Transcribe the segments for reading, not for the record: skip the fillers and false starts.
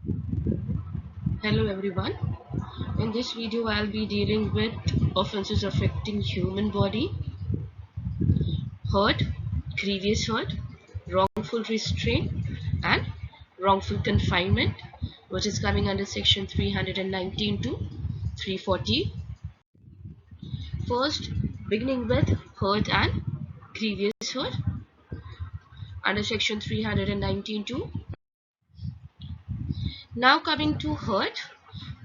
Hello everyone. In this video I'll be dealing with offenses affecting human body, hurt, grievous hurt, wrongful restraint and wrongful confinement, which is coming under section 319 to 340. First, beginning with hurt and grievous hurt under section 319 to. Now coming to hurt,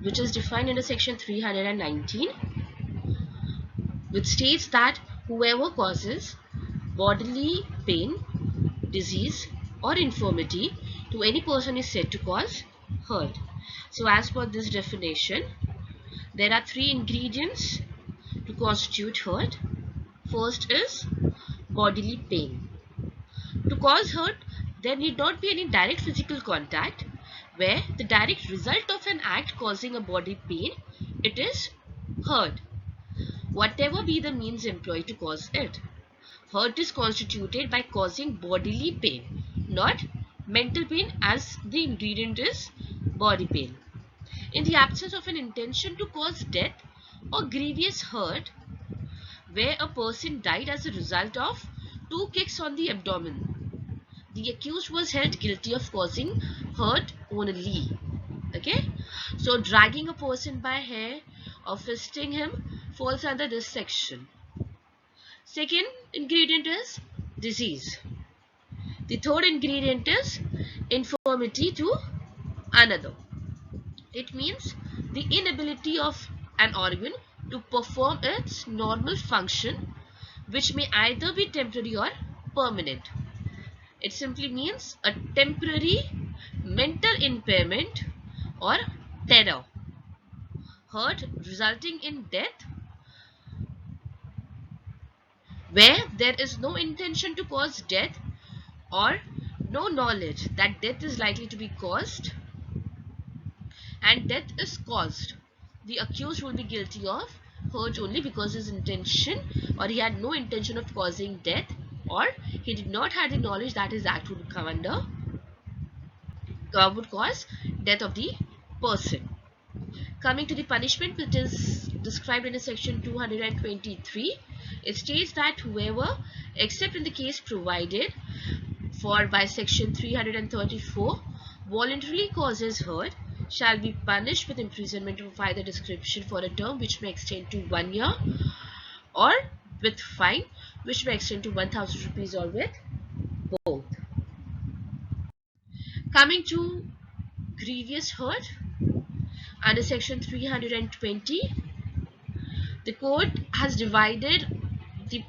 which is defined under section 319, which states that whoever causes bodily pain, disease or infirmity to any person is said to cause hurt. So as per this definition, there are three ingredients to constitute hurt. First is bodily pain. To cause hurt, there need not be any direct physical contact, where the direct result of an act causing a body pain, it is hurt, whatever be the means employed to cause it. Hurt is constituted by causing bodily pain, not mental pain, as the ingredient is body pain. In the absence of an intention to cause death or grievous hurt, where a person died as a result of two kicks on the abdomen, the accused was held guilty of causing hurt only. Okay, so dragging a person by hair or fisting him falls under this section. Second ingredient is disease. The third ingredient is infirmity to another. It means the inability of an organ to perform its normal function, which may either be temporary or permanent. It simply means a temporary mental impairment or terror. Hurt resulting in death, where there is no intention to cause death or no knowledge that death is likely to be caused, and death is caused, the accused will be guilty of hurt only because his intention, or he had no intention of causing death, or he did not have the knowledge that his act would come under would cause death of the person. Coming to the punishment, which is described in section 223, it states that whoever, except in the case provided for by section 334, voluntarily causes hurt, shall be punished with imprisonment of either description for a term which may extend to 1 year, or with fine which may extend to 1000 rupees, or with both. Coming to grievous hurt under section 320, the court has divided the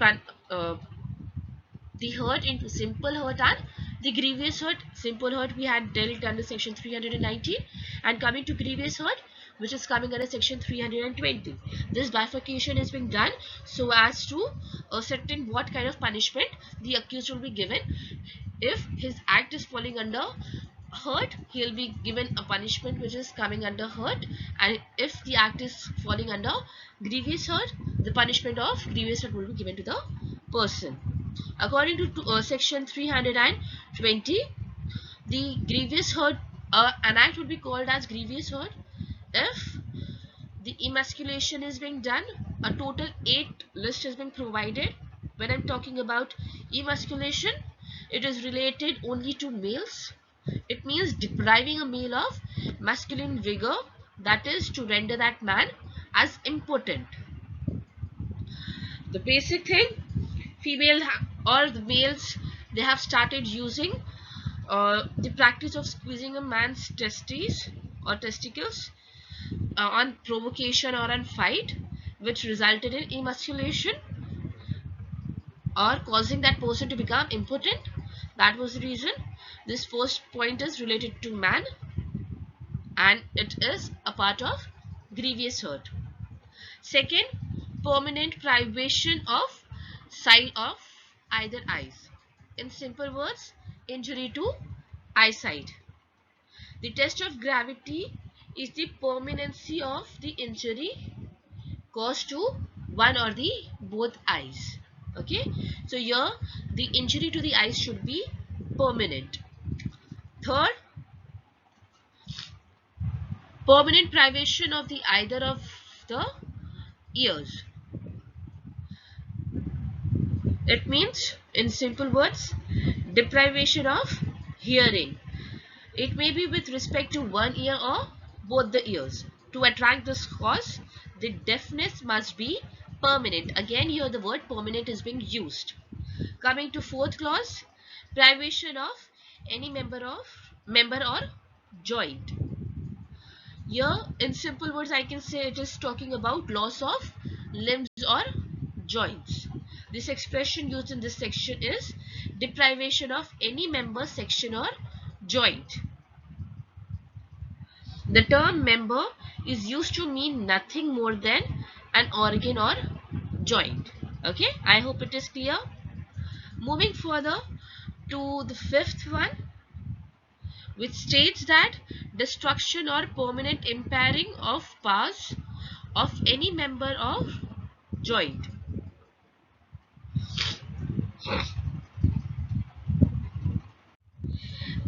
hurt into simple hurt and the grievous hurt. Simple hurt we had dealt under section 319, and coming to grievous hurt, which is coming under section 320. This bifurcation is being done so as to ascertain what kind of punishment the accused will be given. If his act is falling under hurt, he will be given a punishment which is coming under hurt, and if the act is falling under grievous hurt, the punishment of grievous hurt will be given to the person. According to section 320, the grievous hurt, an act would be called as grievous hurt if the emasculation is being done. A total 8 list has been provided. When I'm talking about emasculation, it is related only to males. It means depriving a male of masculine vigor, that is to render that man as impotent. The basic thing, female or the males, they have started using the practice of squeezing a man's testes or testicles on provocation or on fight, which resulted in emasculation or causing that person to become impotent. That was the reason. This first point is related to man, and it is a part of grievous hurt. Second, permanent privation of sight of either eyes. In simple words, injury to eyesight. The test of gravity is the permanency of the injury caused to one or the both eyes. Okay, so here the injury to the eyes should be permanent. Third, Permanent privation of the either of the ears. It means, in simple words, deprivation of hearing. It may be with respect to one ear or both the ears. To attract this cause, the deafness must be permanent. Again, here the word permanent is being used. Coming to fourth clause, privation of any member or joint. Here, in simple words, I can say it is talking about loss of limbs or joints. This expression used in this section is deprivation of any member, section or joint. The term member is used to mean nothing more than an organ or joint. Okay, I hope it is clear. Moving further to the fifth one, which states that destruction or permanent impairing of powers of any member of joint.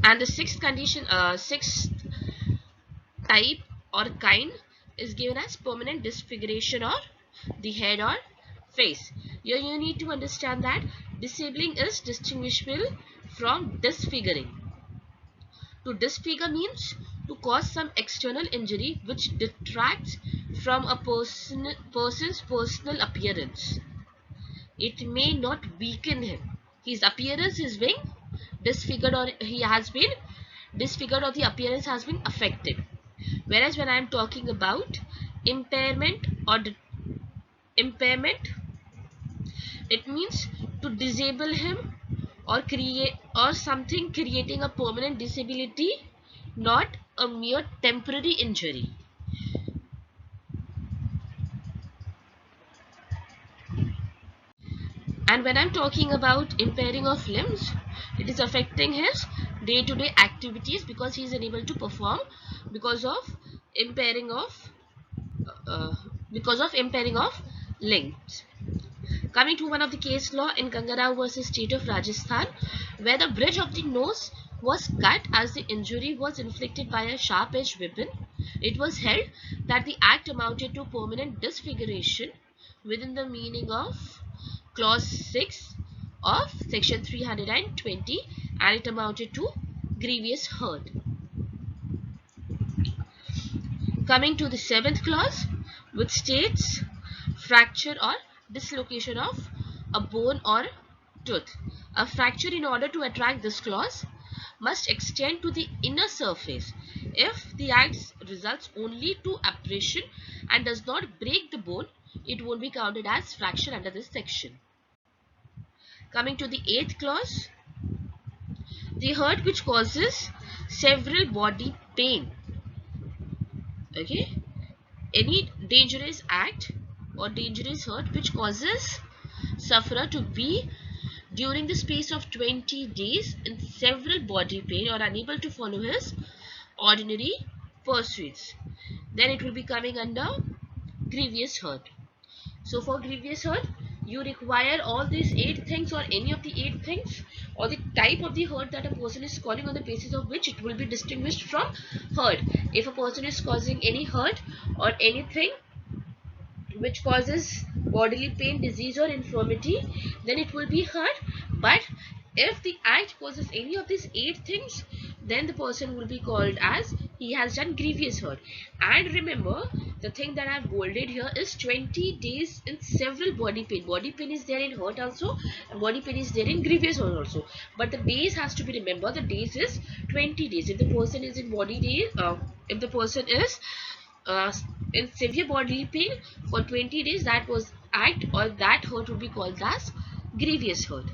And the sixth type or kind is given as permanent disfiguration of the head or face. Here you need to understand that disabling is distinguishable from disfiguring. To disfigure means to cause some external injury which detracts from a person's personal appearance. It may not weaken him. His appearance is being disfigured, or he has been disfigured, or the appearance has been affected. Whereas when I am talking about impairment or impairment, it means to disable him or create or something creating a permanent disability, not a mere temporary injury. And when I'm talking about impairing of limbs, it is affecting his day-to-day activities because he is unable to perform because of impairing of uh, limbs. Coming to one of the case law in Gangarao versus State of Rajasthan, where the bridge of the nose was cut as the injury was inflicted by a sharp-edged weapon, it was held that the act amounted to permanent disfiguration within the meaning of clause 6 of section 320, and it amounted to grievous hurt. Coming to the seventh clause, which states fracture or dislocation of a bone or tooth. A fracture, in order to attract this clause, must extend to the inner surface. If the act results only to abrasion and does not break the bone, it won't be counted as fracture under this section. Coming to the eighth clause, the hurt which causes several body pain. Okay, any dangerous act or dangerous hurt which causes sufferer to be during the space of 20 days in several body pain or unable to follow his ordinary pursuits, then it will be coming under grievous hurt. So for grievous hurt, you require all these 8 things or any of the 8 things or the type of the hurt that a person is calling, on the basis of which it will be distinguished from hurt. If a person is causing any hurt or anything which causes bodily pain, disease or infirmity, then it will be hurt. But if the act causes any of these 8 things, then the person will be called as he has done grievous hurt. And remember, the thing that I have bolded here is 20 days in several body pain. Body pain is there in hurt also, and body pain is there in grievous hurt also. But the days has to be remembered. The days is 20 days. If the person is in body day, if the person is uh, in severe bodily pain for 20 days, that was act or that hurt would be called as grievous hurt.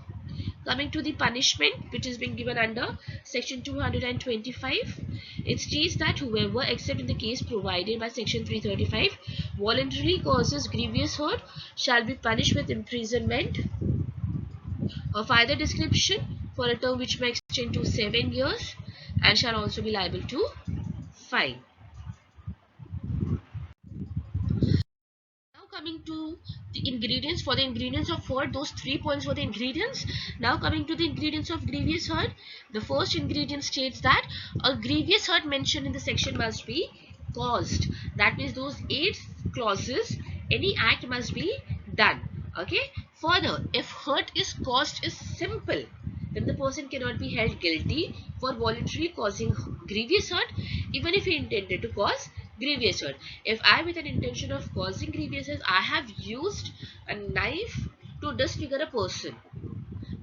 Coming to the punishment which is being given under section 225, it states that whoever, except in the case provided by section 335, voluntarily causes grievous hurt shall be punished with imprisonment of either description for a term which may extend to 7 years and shall also be liable to fine. Now coming to the ingredients. For the ingredients of hurt, those 3 points were the ingredients. Now coming to the ingredients of grievous hurt, the first ingredient states that a grievous hurt mentioned in the section must be caused. That means those 8 clauses, any act must be done. Okay. Further, if hurt is caused is simple, then the person cannot be held guilty for voluntarily causing grievous hurt, even if he intended to cause grievous hurt. If I, with an intention of causing grievous hurt, I have used a knife to disfigure a person,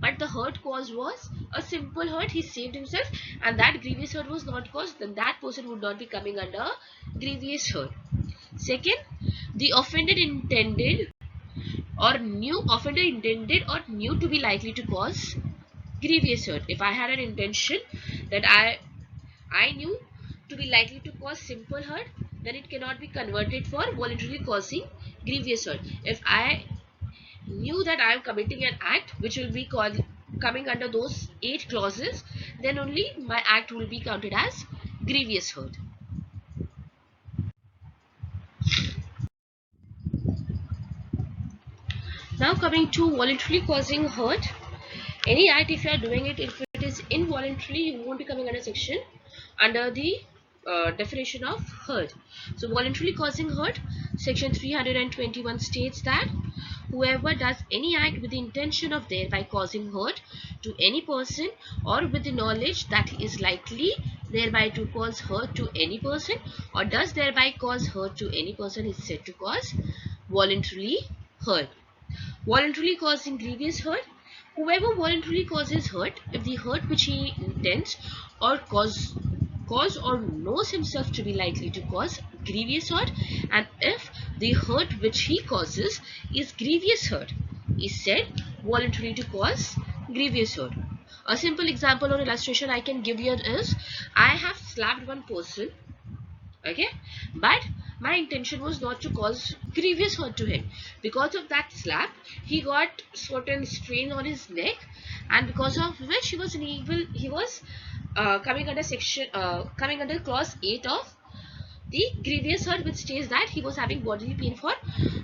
but the hurt caused was a simple hurt, he saved himself, and that grievous hurt was not caused, then that person would not be coming under grievous hurt. Second, the offender intended or knew to be likely to cause grievous hurt. If I had an intention that I knew to be likely to cause simple hurt, then it cannot be converted for voluntarily causing grievous hurt. If I knew that I am committing an act which will be coming under those 8 clauses, then only my act will be counted as grievous hurt. Now coming to voluntarily causing hurt. Any act, if you are doing it, if it is involuntarily, you won't be coming under the definition of hurt. So voluntarily causing hurt, section 321 states that whoever does any act with the intention of thereby causing hurt to any person, or with the knowledge that he is likely thereby to cause hurt to any person, or does thereby cause hurt to any person, is said to cause voluntarily hurt. Voluntarily causing grievous hurt. Whoever voluntarily causes hurt, if the hurt which he intends or cause or knows himself to be likely to cause grievous hurt, and if the hurt which he causes is grievous hurt, is said voluntarily to cause grievous hurt. A simple example or illustration I can give here is, I have slapped one person, okay, but my intention was not to cause grievous hurt to him. Because of that slap, he got certain strain on his neck, and because of which he was coming under clause 8 of the grievous hurt, which states that he was having bodily pain for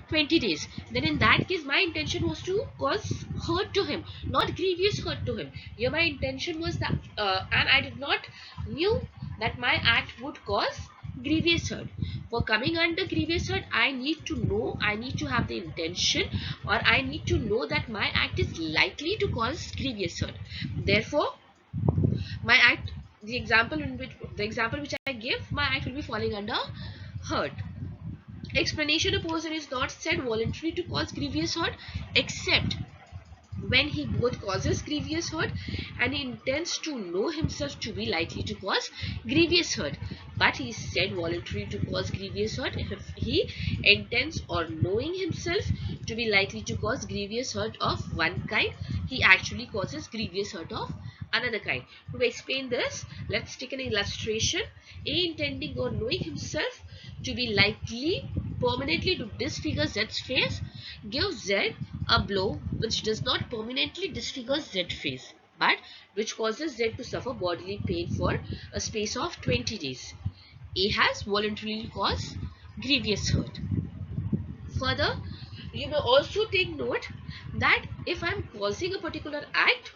20 days. Then in that case, my intention was to cause hurt to him, not grievous hurt to him. Here my intention was that and I did not knew that my act would cause grievous hurt. For coming under grievous hurt, I need to have the intention, or I need to know that my act is likely to cause grievous hurt. Therefore, my act, the example which I give, my act will be falling under hurt. Explanation: a person is not said voluntarily to cause grievous hurt except when he both causes grievous hurt and he intends to know himself to be likely to cause grievous hurt. But he is said voluntarily to cause grievous hurt if he intends or knowing himself to be likely to cause grievous hurt of one kind, he actually causes grievous hurt of another kind. To explain this, let's take an illustration. A intending or knowing himself to be likely permanently to disfigure Z's face gives Z a blow which does not permanently disfigure Z's face, but which causes Z to suffer bodily pain for a space of 20 days. A has voluntarily caused grievous hurt. Further, you may also take note that if I am causing a particular act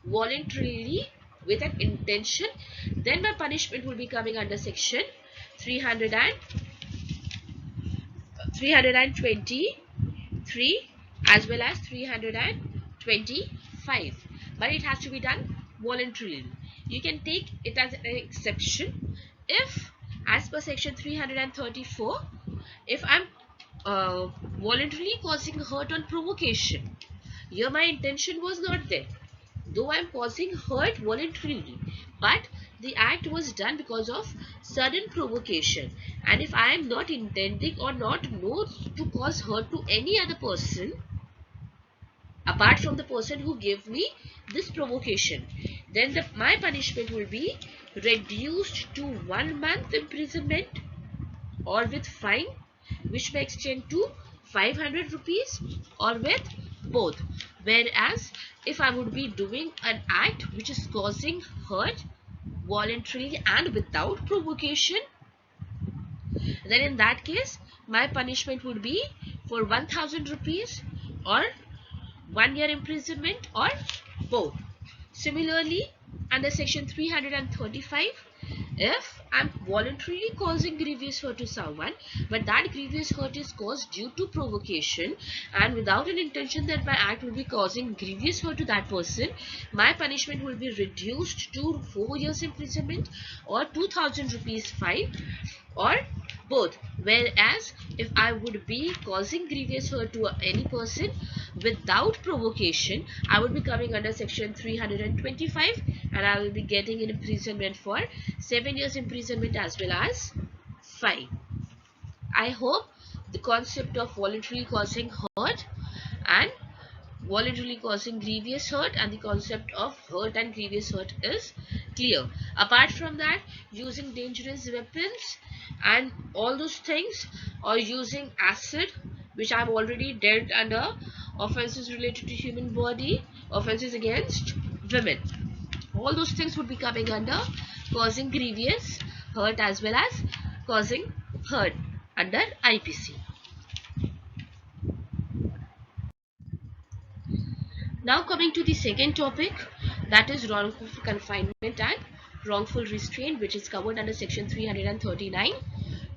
voluntarily with an intention, then my punishment will be coming under section 323 as well as 325, but it has to be done voluntarily. You can take it as an exception if, as per section 334, if I'm voluntarily causing hurt on provocation. Here my intention was not there, though I am causing hurt voluntarily, but the act was done because of sudden provocation. And if I am not intending or not know to cause hurt to any other person apart from the person who gave me this provocation, then my punishment will be reduced to 1 month imprisonment or with fine, which may extend to 500 rupees, or with both. Whereas if I would be doing an act which is causing hurt voluntarily and without provocation, then in that case my punishment would be for 1000 rupees or 1 year imprisonment or both. Similarly, under section 335, if I'm voluntarily causing grievous hurt to someone, but that grievous hurt is caused due to provocation and without an intention that my act will be causing grievous hurt to that person, my punishment will be reduced to 4 years imprisonment or 2000 rupees fine or both. Whereas if I would be causing grievous hurt to any person without provocation, I would be coming under section 325 and I will be getting an imprisonment for 7 years imprisonment as well as fine. I hope the concept of voluntarily causing hurt and voluntarily causing grievous hurt and the concept of hurt and grievous hurt is clear. Apart from that, using dangerous weapons and all those things, or using acid, which I've already dealt under offenses related to human body, offenses against women, all those things would be coming under causing grievous hurt as well as causing hurt under IPC. Now coming to the second topic, that is wrongful confinement and wrongful restraint, which is covered under section 339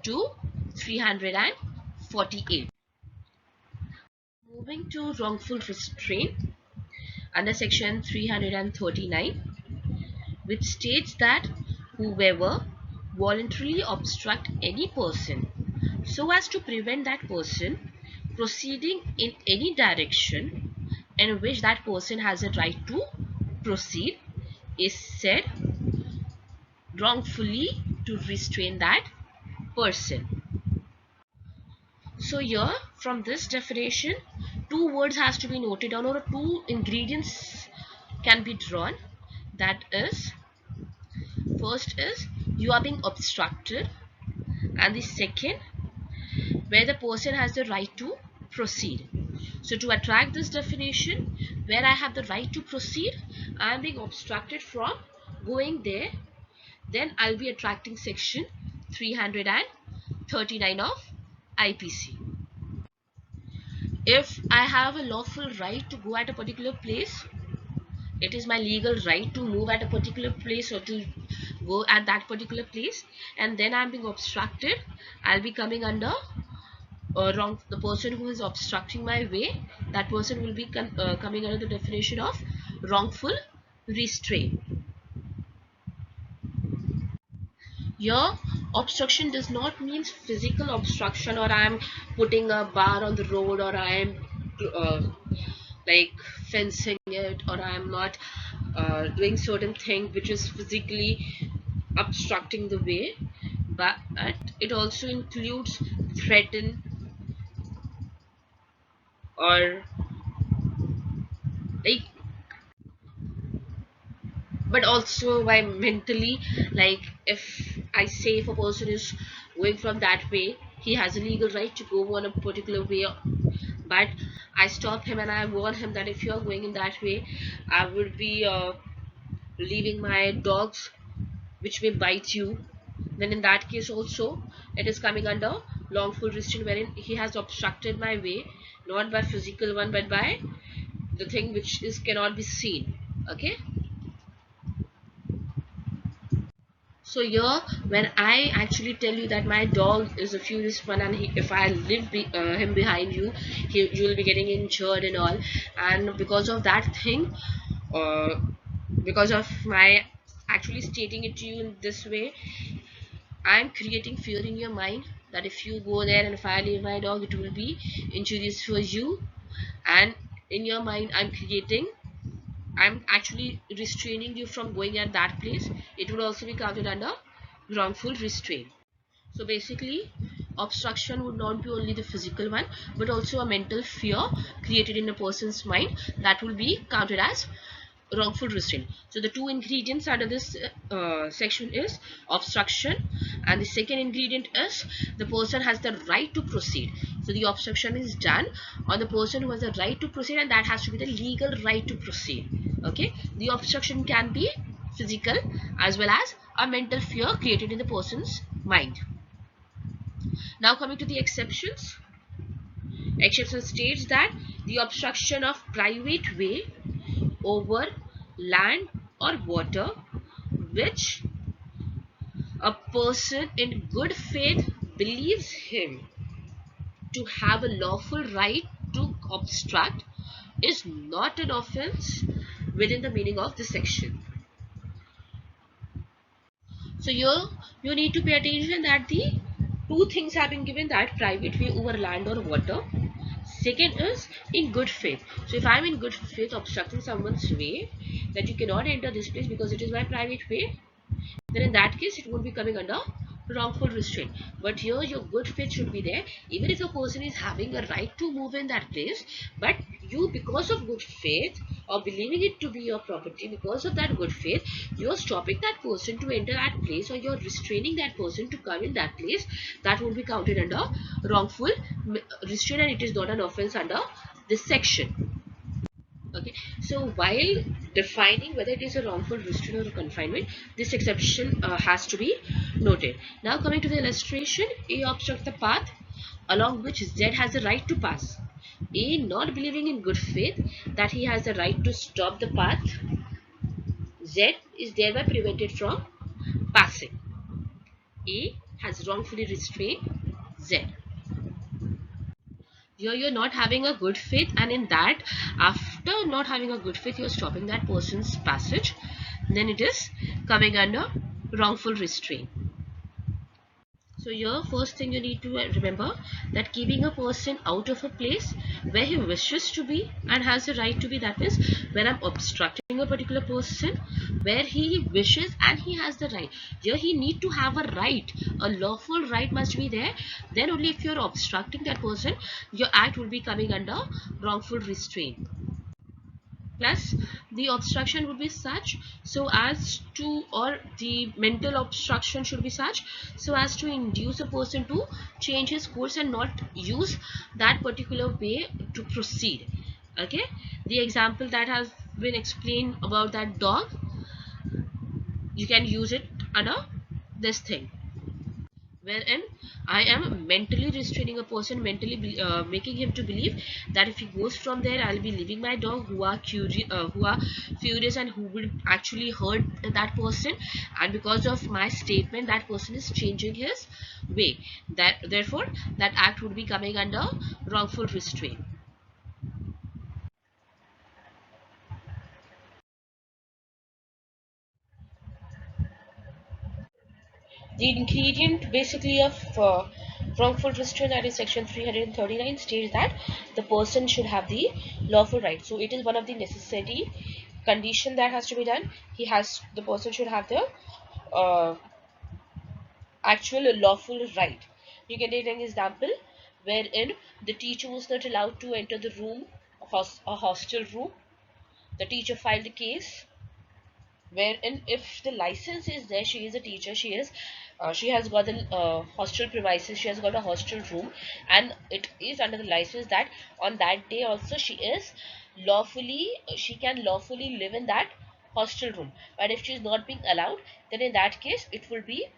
to 348. Moving to wrongful restraint under section 339, which states that whoever voluntarily obstruct any person so as to prevent that person proceeding in any direction in which that person has a right to proceed is said wrongfully to restrain that person. So here from this definition, two words has to be noted down, or two ingredients can be drawn. That is, first is you are being obstructed, and the second where the person has the right to proceed. So to attract this definition, where I have the right to proceed, I am being obstructed from going there, then I'll be attracting section 339 of IPC. If I have a lawful right to go at a particular place, it is my legal right to move at a particular place or to go at that particular place, and then I'm being obstructed, I'll be coming under the person who is obstructing my way, that person will be coming under the definition of wrongful restraint. Here, obstruction does not mean physical obstruction, or I am putting a bar on the road, or I am like fencing it, or I am not doing certain thing which is physically obstructing the way, but it also includes threaten or like, but also by mentally, like if I say if a person is going from that way, he has a legal right to go on a particular way, but I stop him and I warn him that if you are going in that way, I will be leaving my dogs which may bite you, then in that case also it is coming under wrongful restraint, wherein he has obstructed my way, not by physical one but by the thing which is cannot be seen. Okay, so here when I actually tell you that my dog is a furious one, and if I leave him behind you, you will be getting injured and all, and because of that thing, uh, because of my actually stating it to you in this way, I'm creating fear in your mind that if you go there and if I leave my dog, it will be injurious for you, and in your mind I'm actually restraining you from going at that place. It would also be counted under wrongful restraint. So basically, obstruction would not be only the physical one, but also a mental fear created in a person's mind, that will be counted as wrongful restraint. So the two ingredients under this section is obstruction, and the second ingredient is the person has the right to proceed. So the obstruction is done on the person who has the right to proceed, and that has to be the legal right to proceed. Okay, the obstruction can be physical as well as a mental fear created in the person's mind. Now coming to the exceptions. Exception states that the obstruction of private way over land or water which a person in good faith believes him to have a lawful right to obstruct is not an offense within the meaning of this section. So here you need to pay attention that the two things have been given, that private way over land or water. Second is in good faith. So if I'm in good faith obstructing someone's way, that you cannot enter this place because it is my private way, then in that case it won't be coming under wrongful restraint. But here your good faith should be there, even if a person is having a right to move in that place, but you, because of good faith or believing it to be your property, because of that good faith, you're stopping that person to enter that place, or you're restraining that person to come in that place. That will be counted under wrongful restraint, and it is not an offense under this section. Okay, so while defining whether it is a wrongful restraint or a confinement, this exception has to be noted. Now coming to the illustration, A obstructs the path along which Z has the right to pass. A, not believing in good faith that he has the right to stop the path, Z is thereby prevented from passing. A has wrongfully restrained Z. Here you're not having a good faith, and in that, after not having a good faith, you're stopping that person's passage, then it is coming under wrongful restraint. So here, first thing you need to remember, that keeping a person out of a place where he wishes to be and has the right to be, that means when I'm obstructing a particular person where he wishes and he has the right, here he need to have a right, a lawful right must be there. Then only if you're obstructing that person, your act will be coming under wrongful restraint. Plus the obstruction would be such so as to, or the mental obstruction should be such so as to induce a person to change his course and not use that particular way to proceed. Okay, the example that has been explained about that dog, you can use it under this thing, wherein I am mentally restraining a person, mentally making him to believe that if he goes from there, I'll be leaving my dog, who are furious and who will actually hurt that person, and because of my statement, that person is changing his way. That therefore, that act would be coming under wrongful restraint. The ingredient basically of wrongful restraint, that is section 339, states that the person should have the lawful right. So it is one of the necessary condition that has to be done. The person should have the uh, actual lawful right. You can take an example wherein the teacher was not allowed to enter the room, a hostel room. The teacher filed a case wherein if the license is there, she is a teacher, she has got the hostel premises, she has got a hostel room, and it is under the license that on that day also she can lawfully live in that hostel room. But if she is not being allowed, then in that case it will be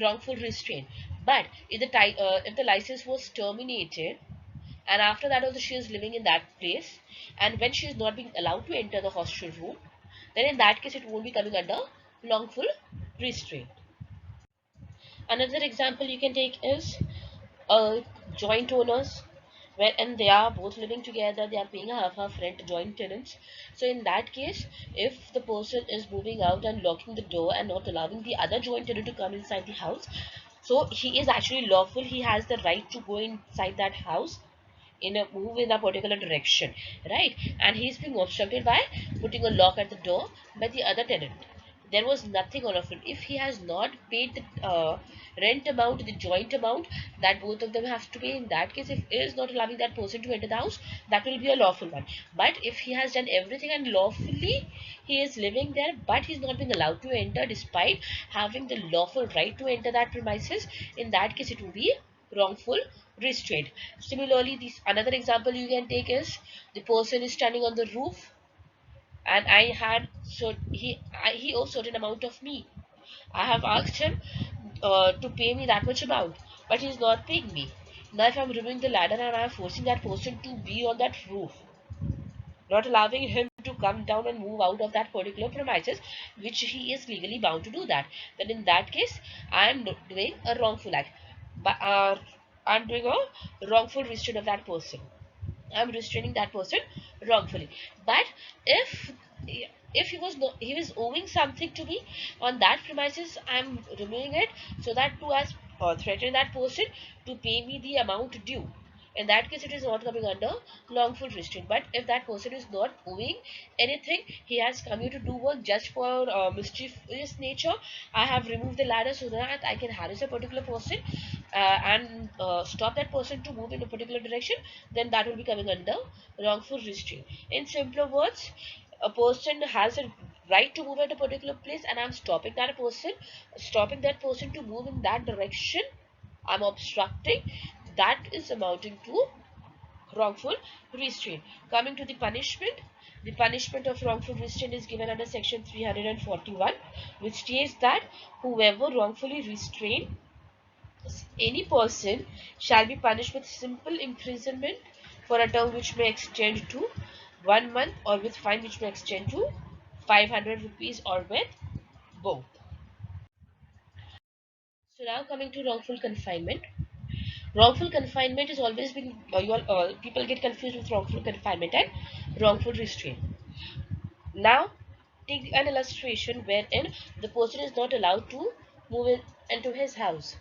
wrongful restraint. But if the license was terminated, and after that also she is living in that place, and when she is not being allowed to enter the hostel room, then in that case it won't be coming under wrongful restraint. Another example you can take is joint owners, wherein they are both living together, they are paying a half rent, joint tenants. So in that case, if the person is moving out and locking the door and not allowing the other joint tenant to come inside the house, so he is actually lawful, he has the right to go inside that house in a move in a particular direction, right? And he's being obstructed by putting a lock at the door by the other tenant. There was nothing on offer. If he has not paid the rent amount, the joint amount that both of them have to pay, in that case, if he is not allowing that person to enter the house, that will be a lawful one. But if he has done everything and lawfully he is living there, but he's not being allowed to enter despite having the lawful right to enter that premises, in that case it will be wrongful restraint. Similarly, this another example you can take is the person is standing on the roof, and he owes certain amount of me. I have asked him to pay me that much amount, but he's not paying me. Now, if I'm removing the ladder and I'm forcing that person to be on that roof, not allowing him to come down and move out of that particular premises, which he is legally bound to do that, then in that case I am doing a wrongful act. But I'm doing a wrongful restraint of that person. I'm restraining that person wrongfully. But if he was he was owing something to me on that premises, I'm removing it so that to as threaten that person to pay me the amount due. In that case, it is not coming under lawful restraint. But if that person is not owing anything, he has come here to do work just for mischievous nature, I have removed the ladder so that I can harass a particular person and stop that person to move in a particular direction, then that will be coming under wrongful restraint. In simpler words, a person has a right to move at a particular place and I'm stopping that person to move in that direction. I'm obstructing. That is amounting to wrongful restraint. Coming to the punishment of wrongful restraint is given under section 341, which states that whoever wrongfully restrains any person shall be punished with simple imprisonment for a term which may extend to 1 month, or with fine which may extend to 500 rupees, or with both. So now coming to wrongful confinement. Wrongful confinement is always been people get confused with wrongful confinement and wrongful restraint. Now take an illustration wherein the person is not allowed to move into his house,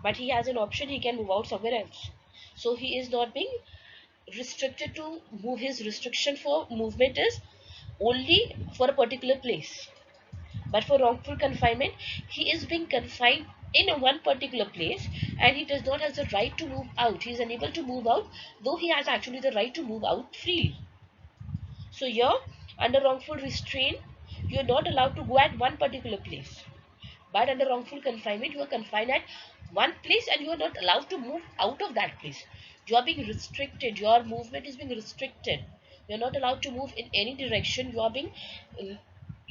but he has an option, he can move out somewhere else. So he is not being restricted to move. His restriction for movement is only for a particular place. But for wrongful confinement, he is being confined in one particular place and he does not have the right to move out. He is unable to move out, though he has actually the right to move out freely. So here, under wrongful restraint, you are not allowed to go at one particular place. But under wrongful confinement, you are confined at one place and you are not allowed to move out of that place. You are being restricted. Your movement is being restricted. You are not allowed to move in any direction.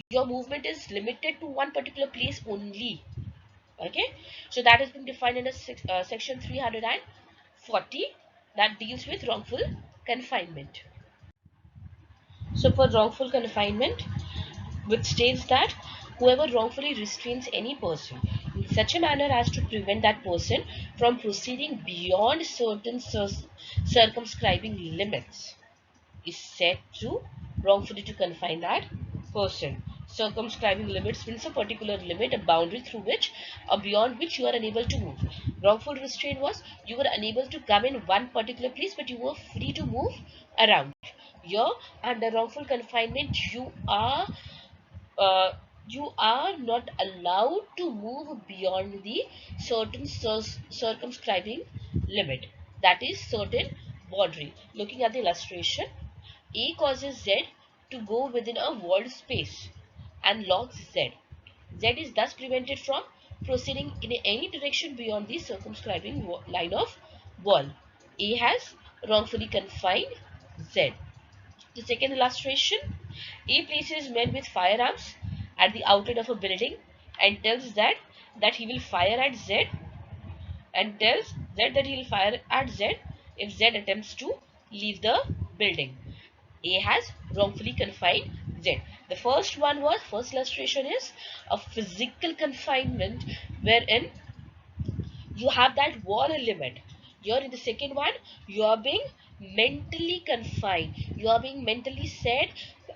Your movement is limited to one particular place only. Okay, so that has been defined in section 340 that deals with wrongful confinement. So for wrongful confinement, which states that whoever wrongfully restrains any person in such a manner as to prevent that person from proceeding beyond certain circumscribing limits is said to wrongfully to confine that person. Circumscribing limits means a particular limit, a boundary through which or beyond which you are unable to move. Wrongful restraint was you were unable to come in one particular place, but you were free to move around. Here, under wrongful confinement, uh, you are not allowed to move beyond the certain circumscribing limit, that is certain boundary. Looking at the illustration, A causes Z to go within a walled space and locks Z. Z is thus prevented from proceeding in any direction beyond the circumscribing line of wall. A has wrongfully confined Z. The second illustration, A places men with firearms at the outlet of a building and tells that he will fire at Z, and tells Z that he will fire at Z if Z attempts to leave the building. A has wrongfully confined Z. The first illustration is a physical confinement wherein you have that wall limit. Here in the second one, you are being mentally confined. You are being mentally set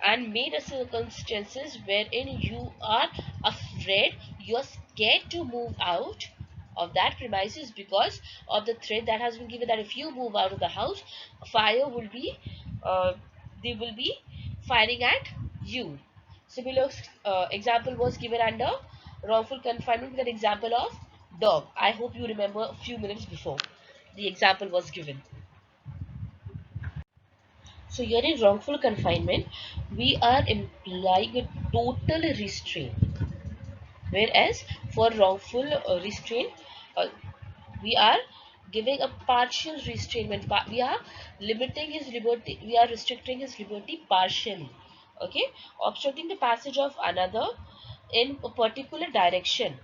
and made a circumstances wherein you are afraid, you are scared to move out of that premises because of the threat that has been given that if you move out of the house, fire will be, they will be firing at you. Similar example was given under wrongful confinement with an example of dog. I hope you remember a few minutes before the example was given. So here in wrongful confinement, we are implying a total restraint, whereas for wrongful restraint, uh, we are giving a partial restraint. We are limiting his liberty, we are restricting his liberty partially. Okay, obstructing the passage of another in a particular direction,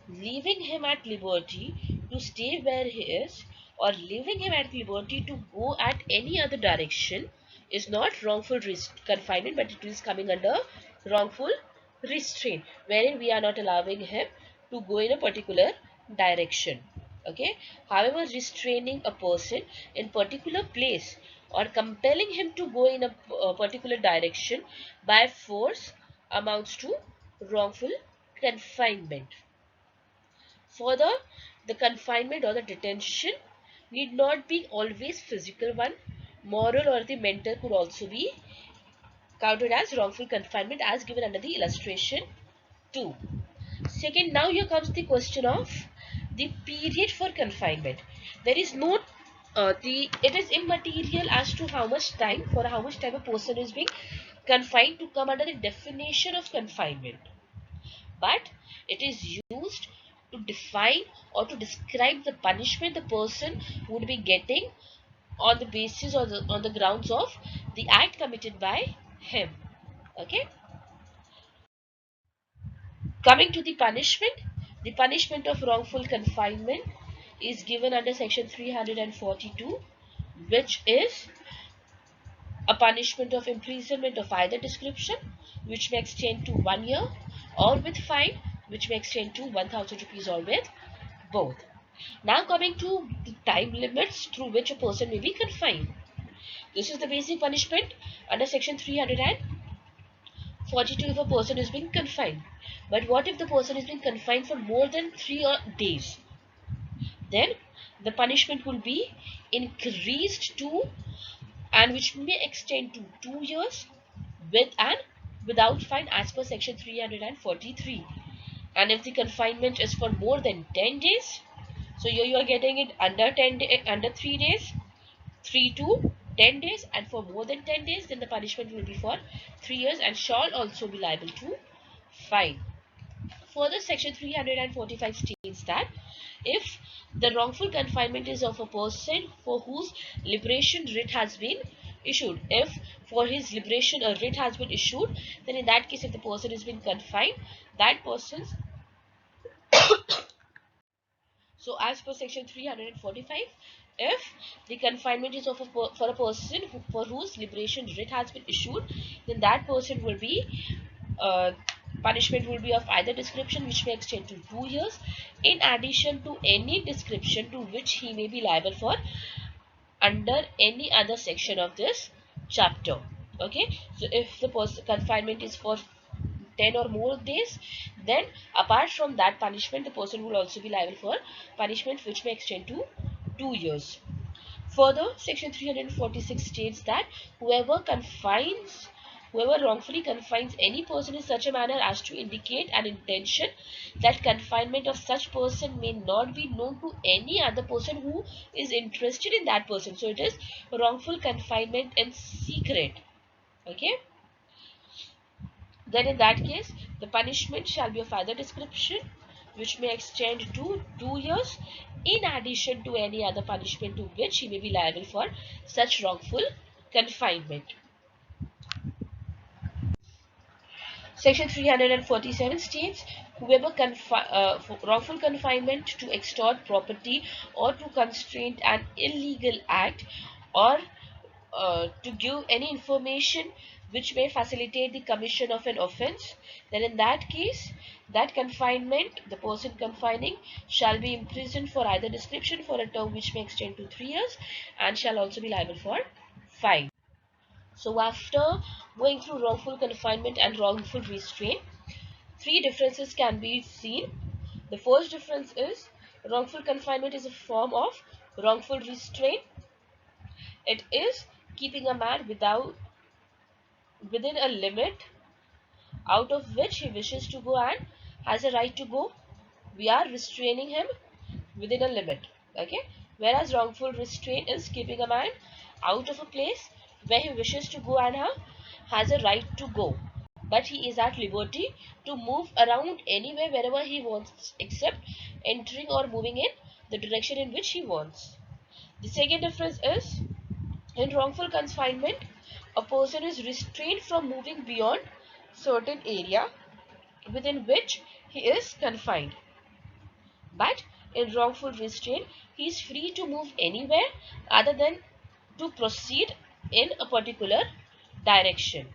leaving him at liberty to stay where he is, or leaving him at liberty to go at any other direction is not wrongful confinement, but it is coming under wrongful restraint, wherein we are not allowing him to go in a particular direction. Okay. However, restraining a person in particular place or compelling him to go in a particular direction by force amounts to wrongful confinement. Further, the confinement or the detention need not be always physical one. Moral or the mental could also be counted as wrongful confinement as given under the illustration 2. Second, now here comes the question of the period for confinement. There is no it is immaterial as to how much time, for how much time a person is being confined to come under the definition of confinement, but it is used to define or to describe the punishment the person would be getting on the basis or on the grounds of the act committed by him. Okay. Coming to the punishment of wrongful confinement is given under section 342, which is a punishment of imprisonment of either description, which may extend to 1 year, or with fine, which may extend to 1000 rupees, or with both. Now coming to the time limits through which a person may be confined. This is the basic punishment under section 342 if a person is being confined. But what if the person is being confined for more than 3 days? Then the punishment will be increased to, and which may extend to 2 years with and without fine as per section 343. And if the confinement is for more than 10 days, so here you are getting it under 3 days, 3 to 10 days, and for more than 10 days, then the punishment will be for 3 years and shall also be liable to fine. Further, section 345 states that if the wrongful confinement is of a person for whose liberation writ has been issued, if for his liberation a writ has been issued, then in that case, if the person is being confined, that person's so as per section 345, if the confinement is of for a person for whose liberation writ has been issued, then that person will be uh, punishment will be of either description, which may extend to 2 years, in addition to any description to which he may be liable for under any other section of this chapter. Okay, so if the confinement is for 10 or more days, then apart from that punishment, the person will also be liable for punishment which may extend to 2 years. Further, section 346 states that whoever wrongfully confines any person in such a manner as to indicate an intention that confinement of such person may not be known to any other person who is interested in that person. So it is wrongful confinement in secret. Okay. Then in that case, the punishment shall be of either description, which may extend to 2 years, in addition to any other punishment to which he may be liable for such wrongful confinement. Section 347 states, whoever wrongful confinement to extort property or to constrain an illegal act, or to give any information which may facilitate the commission of an offence, then in that case, that confinement, the person confining, shall be imprisoned for either description for a term which may extend to 3 years, and shall also be liable for fine. So after going through wrongful confinement and wrongful restraint, three differences can be seen. The first difference is wrongful confinement is a form of wrongful restraint. It is keeping a man within a limit out of which he wishes to go and has a right to go. We are restraining him within a limit. Okay. Whereas wrongful restraint is keeping a man out of a place where he wishes to go and has a right to go, but he is at liberty to move around anywhere wherever he wants, except entering or moving in the direction in which he wants. The second difference is, in wrongful confinement, a person is restrained from moving beyond certain area within which he is confined. But in wrongful restraint, he is free to move anywhere other than to proceed in a particular direction.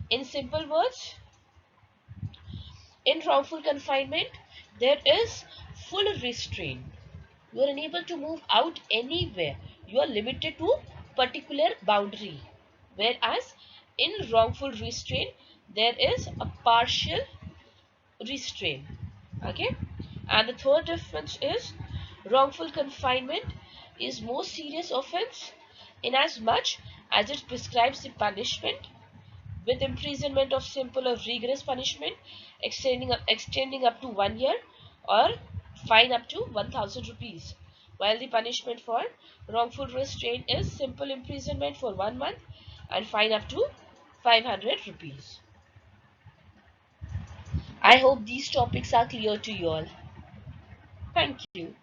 In simple words, in wrongful confinement, there is full restraint. You are unable to move out anywhere. You are limited to particular boundary. Whereas in wrongful restraint, there is a partial restraint. Okay? And the third difference is wrongful confinement is more serious offense in as much as it prescribes the punishment with imprisonment of simple or rigorous punishment extending up to 1 year or fine up to 1000 rupees, while the punishment for wrongful restraint is simple imprisonment for 1 month and fine up to 500 rupees. I hope these topics are clear to you all. Thank you.